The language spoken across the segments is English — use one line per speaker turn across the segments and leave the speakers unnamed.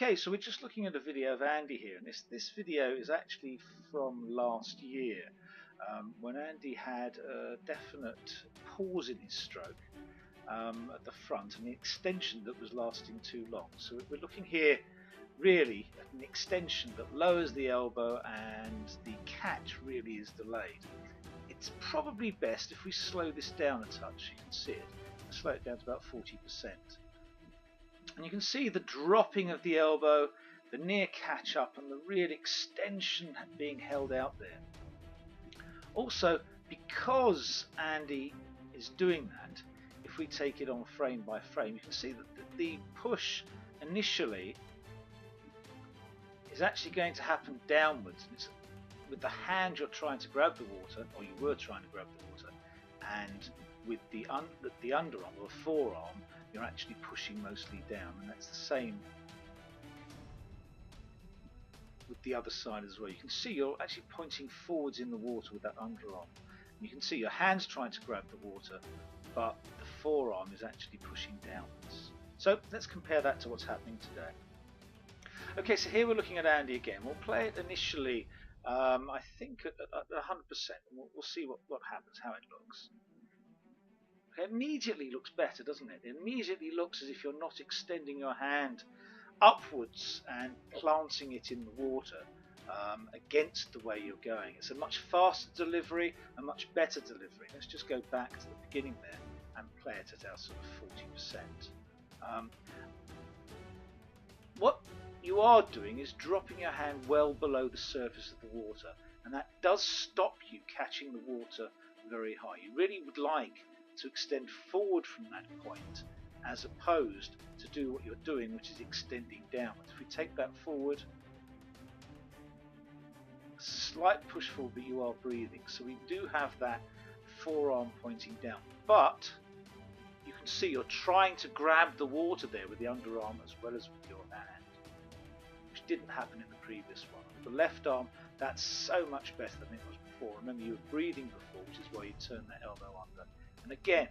Okay, so we're just looking at a video of Andy here, and this video is actually from last year, when Andy had a definite pause in his stroke at the front and the extension that was lasting too long. So we're looking here really at an extension that lowers the elbow and the catch really is delayed. It's probably best if we slow this down a touch. You can see it. Slow it down to about 40%. And you can see the dropping of the elbow, the near catch up, and the real extension being held out there. Also, because Andy is doing that, if we take it on frame by frame, you can see that the push initially is actually going to happen downwards. And it's with the hand you're trying to grab the water, or you were trying to grab the water, and with the underarm or the forearm, you're actually pushing mostly down, and that's the same with the other side as well. You can see you're actually pointing forwards in the water with that underarm. You can see your hand's trying to grab the water, but the forearm is actually pushing downwards. So let's compare that to what's happening today. Okay, so here we're looking at Andy again. We'll play it initially, I think at 100%, and we'll see what happens, how it looks. It immediately looks better, doesn't it? It immediately looks as if you're not extending your hand upwards and planting it in the water against the way you're going. It's a much faster delivery, a much better delivery. Let's just go back to the beginning there and play it at our sort of 40%. What you are doing is dropping your hand well below the surface of the water, and that does stop you catching the water very high. You really would like to extend forward from that point as opposed to do what you're doing, which is extending downwards. If we take that forward, a slight push forward, but you are breathing, so we do have that forearm pointing down, but you can see you're trying to grab the water there with the underarm as well as with your hand, which didn't happen in the previous one. With the left arm, that's so much better than it was before. Remember, you were breathing before, which is why you turn that elbow under. And again,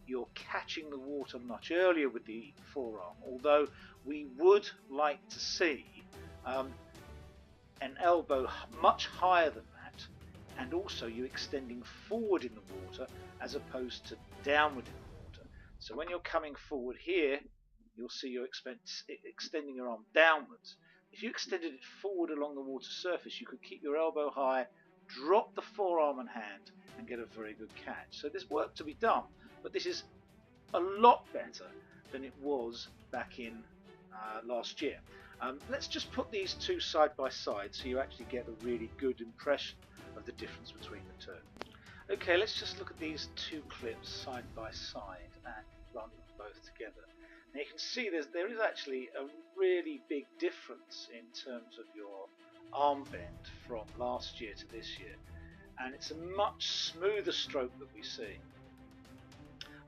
you're catching the water much earlier with the forearm, although we would like to see an elbow much higher than that, and also you extending forward in the water as opposed to downward in the water. So when you're coming forward here, you'll see you're extending your arm downwards. If you extended it forward along the water surface, you could keep your elbow high, drop the forearm and hand, and get a very good catch. So there's work to be done, but this is a lot better than it was back in last year. Let's just put these two side by side so you actually get a really good impression of the difference between the two. Okay, let's just look at these two clips side by side and run them both together. Now you can see there is actually a really big difference in terms of your arm bend from last year to this year, and it's a much smoother stroke that we see.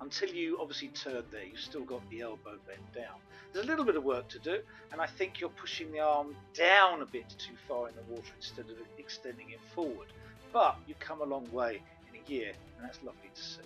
Until you obviously turn there, you've still got the elbow bent down. There's a little bit of work to do, and I think you're pushing the arm down a bit too far in the water instead of extending it forward. But you've come a long way in a year, and that's lovely to see.